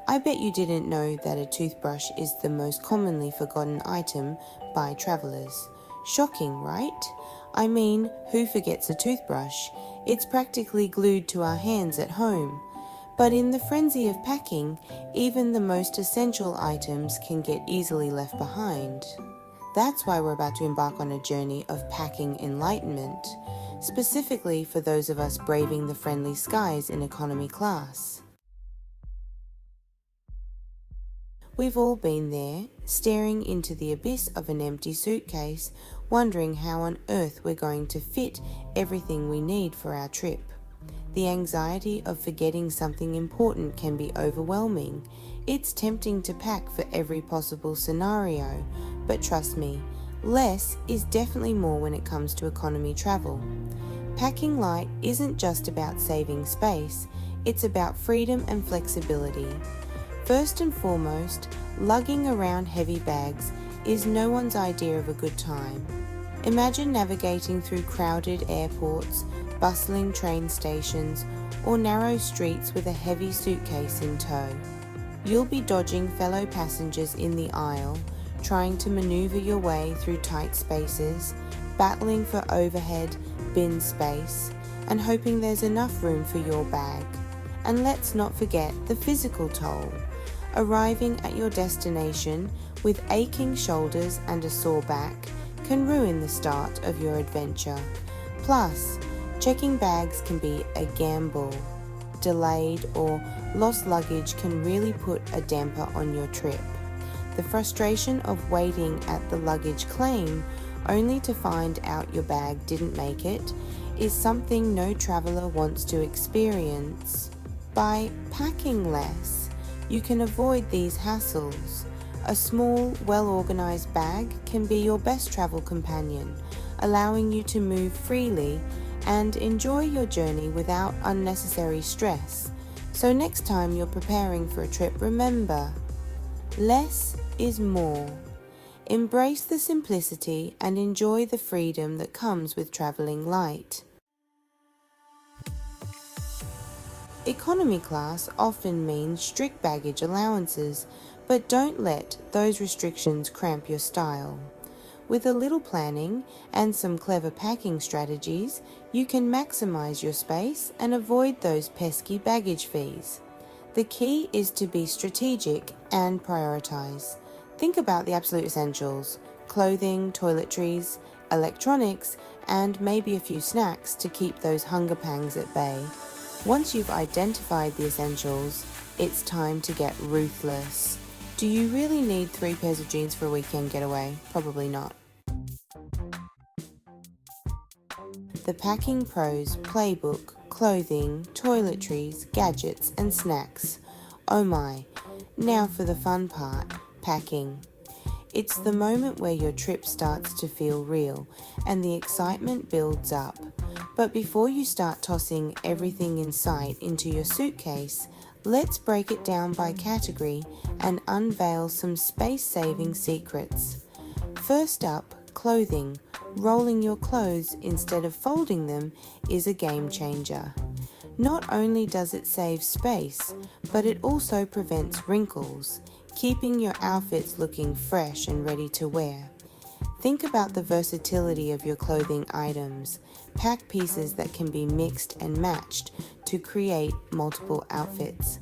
I bet you didn't know that a toothbrush is the most commonly forgotten item by travellers. Shocking, right? I mean, who forgets a toothbrush? It's practically glued to our hands at home. But in the frenzy of packing, even the most essential items can get easily left behind. That's why we're about to embark on a journey of packing enlightenment, specifically for those of us braving the friendly skies in economy class. We've all been there, staring into the abyss of an empty suitcase, wondering how on earth we're going to fit everything we need for our trip. The anxiety of forgetting something important can be overwhelming. It's tempting to pack for every possible scenario, but trust me, less is definitely more when it comes to economy travel. Packing light isn't just about saving space, it's about freedom and flexibility. First and foremost, lugging around heavy bags is no one's idea of a good time. Imagine navigating through crowded airports, bustling train stations, or narrow streets with a heavy suitcase in tow. You'll be dodging fellow passengers in the aisle, trying to maneuver your way through tight spaces, battling for overhead bin space, and hoping there's enough room for your bag. And let's not forget the physical toll. Arriving at your destination with aching shoulders and a sore back can ruin the start of your adventure. Plus, checking bags can be a gamble. Delayed or lost luggage can really put a damper on your trip. The frustration of waiting at the luggage claim only to find out your bag didn't make it is something no traveller wants to experience. By packing less, you can avoid these hassles. A small, well-organized bag can be your best travel companion, allowing you to move freely and enjoy your journey without unnecessary stress. So next time you're preparing for a trip, remember, less is more. Embrace the simplicity and enjoy the freedom that comes with traveling light. Economy class often means strict baggage allowances, but don't let those restrictions cramp your style. With a little planning and some clever packing strategies, you can maximize your space and avoid those pesky baggage fees. The key is to be strategic and prioritize. Think about the absolute essentials: clothing, toiletries, electronics, and maybe a few snacks to keep those hunger pangs at bay. Once you've identified the essentials, it's time to get ruthless. Do you really need 3 pairs of jeans for a weekend getaway? Probably not. The Packing Pros Playbook: clothing, toiletries, gadgets, and snacks. Oh my, now for the fun part, packing. It's the moment where your trip starts to feel real and the excitement builds up. But before you start tossing everything in sight into your suitcase, let's break it down by category and unveil some space-saving secrets. First up, clothing. Rolling your clothes instead of folding them is a game changer. Not only does it save space, but it also prevents wrinkles, keeping your outfits looking fresh and ready to wear. Think about the versatility of your clothing items. Pack pieces that can be mixed and matched to create multiple outfits.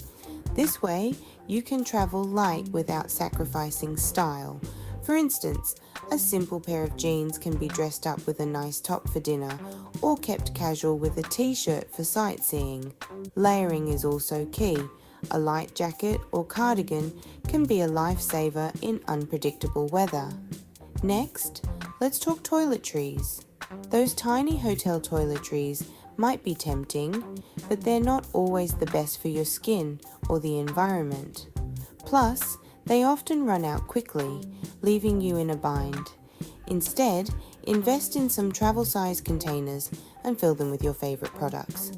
This way, you can travel light without sacrificing style. For instance, a simple pair of jeans can be dressed up with a nice top for dinner or kept casual with a t-shirt for sightseeing. Layering is also key. A light jacket or cardigan can be a lifesaver in unpredictable weather. Next, let's talk toiletries. Those tiny hotel toiletries might be tempting, but they're not always the best for your skin or the environment. Plus, they often run out quickly, leaving you in a bind. Instead, invest in some travel-sized containers and fill them with your favorite products.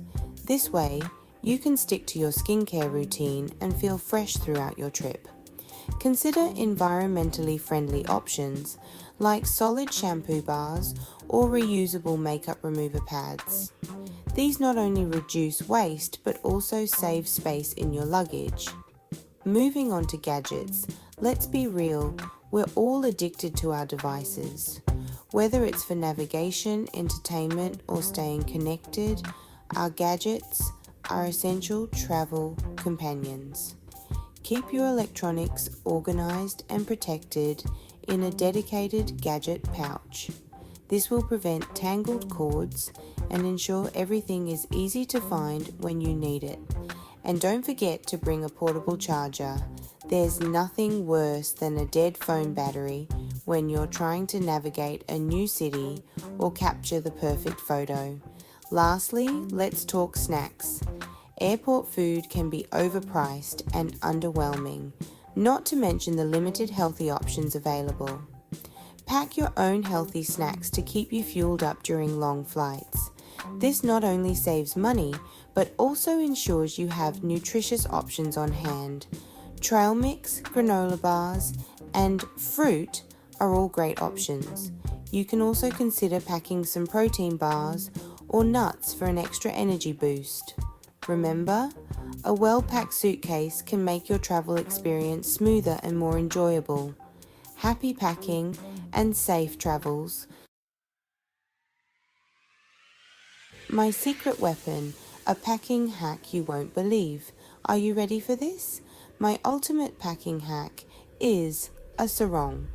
This way, you can stick to your skincare routine and feel fresh throughout your trip. Consider environmentally friendly options like solid shampoo bars or reusable makeup remover pads. These not only reduce waste but also save space in your luggage. Moving on to gadgets, let's be real, we're all addicted to our devices. Whether it's for navigation, entertainment, or staying connected, our gadgets are essential travel companions. Keep your electronics organized and protected in a dedicated gadget pouch. This will prevent tangled cords and ensure everything is easy to find when you need it. And don't forget to bring a portable charger. There's nothing worse than a dead phone battery when you're trying to navigate a new city or capture the perfect photo. Lastly, let's talk snacks. Airport food can be overpriced and underwhelming, not to mention the limited healthy options available. Pack your own healthy snacks to keep you fueled up during long flights. This not only saves money, but also ensures you have nutritious options on hand. Trail mix, granola bars, and fruit are all great options. You can also consider packing some protein bars or nuts for an extra energy boost. Remember, a well-packed suitcase can make your travel experience smoother and more enjoyable. Happy packing and safe travels. My secret weapon, a packing hack you won't believe. Are you ready for this? My ultimate packing hack is a sarong.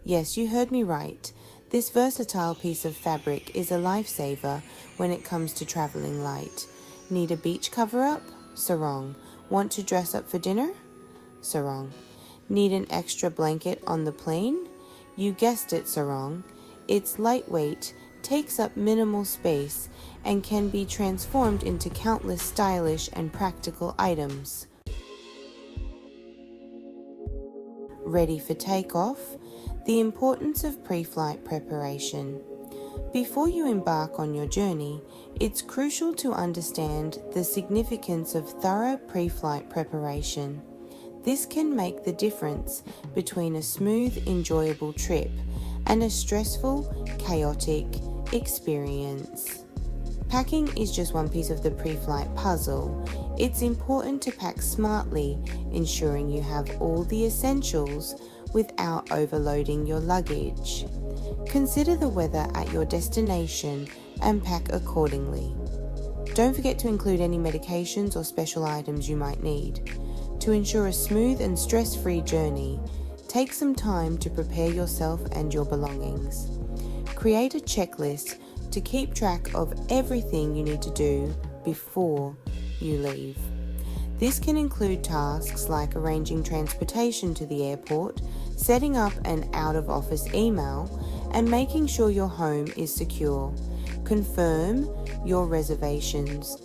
Yes, you heard me right. This versatile piece of fabric is a lifesaver when it comes to traveling light. Need a beach cover-up? Sarong. Want to dress up for dinner? Sarong. Need an extra blanket on the plane? You guessed it, sarong. It's lightweight, takes up minimal space, and can be transformed into countless stylish and practical items. Ready for takeoff? The importance of pre-flight preparation. Before you embark on your journey, it's crucial to understand the significance of thorough pre-flight preparation. This can make the difference between a smooth, enjoyable trip and a stressful, chaotic experience. Packing is just one piece of the pre-flight puzzle. It's important to pack smartly, ensuring you have all the essentials without overloading your luggage. Consider the weather at your destination and pack accordingly. Don't forget to include any medications or special items you might need. To ensure a smooth and stress-free journey, take some time to prepare yourself and your belongings. Create a checklist to keep track of everything you need to do before you leave. This can include tasks like arranging transportation to the airport, setting up an out-of-office email, and making sure your home is secure. Confirm your reservations.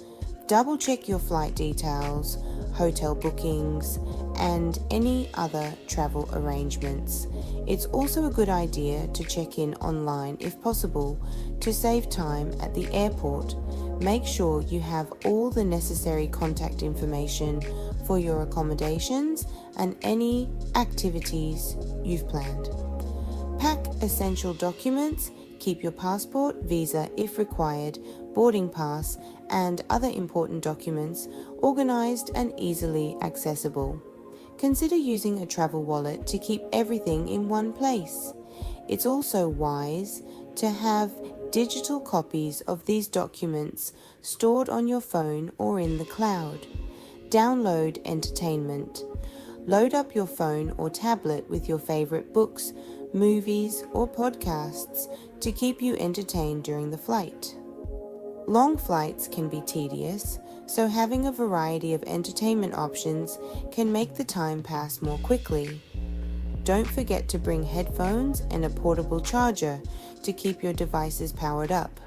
Double-check your flight details, hotel bookings, and any other travel arrangements. It's also a good idea to check in online if possible to save time at the airport. Make sure you have all the necessary contact information for your accommodations and any activities you've planned. Pack essential documents. Keep your passport, visa if required, boarding pass, and other important documents organized and easily accessible. Consider using a travel wallet to keep everything in one place. It's also wise to have digital copies of these documents stored on your phone or in the cloud. Download entertainment. Load up your phone or tablet with your favorite books, movies, or podcasts to keep you entertained during the flight. Long flights can be tedious, so having a variety of entertainment options can make the time pass more quickly. Don't forget to bring headphones and a portable charger to keep your devices powered up.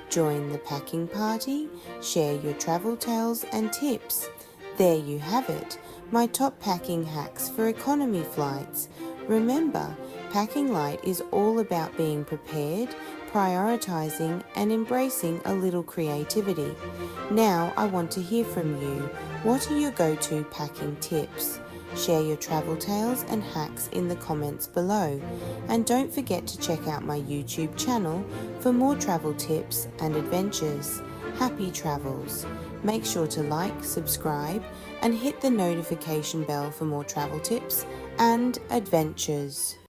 Join the packing party, share your travel tales and tips. There you have it, my top packing hacks for economy flights. Remember, packing light is all about being prepared, prioritizing, and embracing a little creativity. Now I want to hear from you. What are your go-to packing tips? Share your travel tales and hacks in the comments below, and don't forget to check out my YouTube channel for more travel tips and adventures. Happy travels! Make sure to like, subscribe, and hit the notification bell for more travel tips and adventures.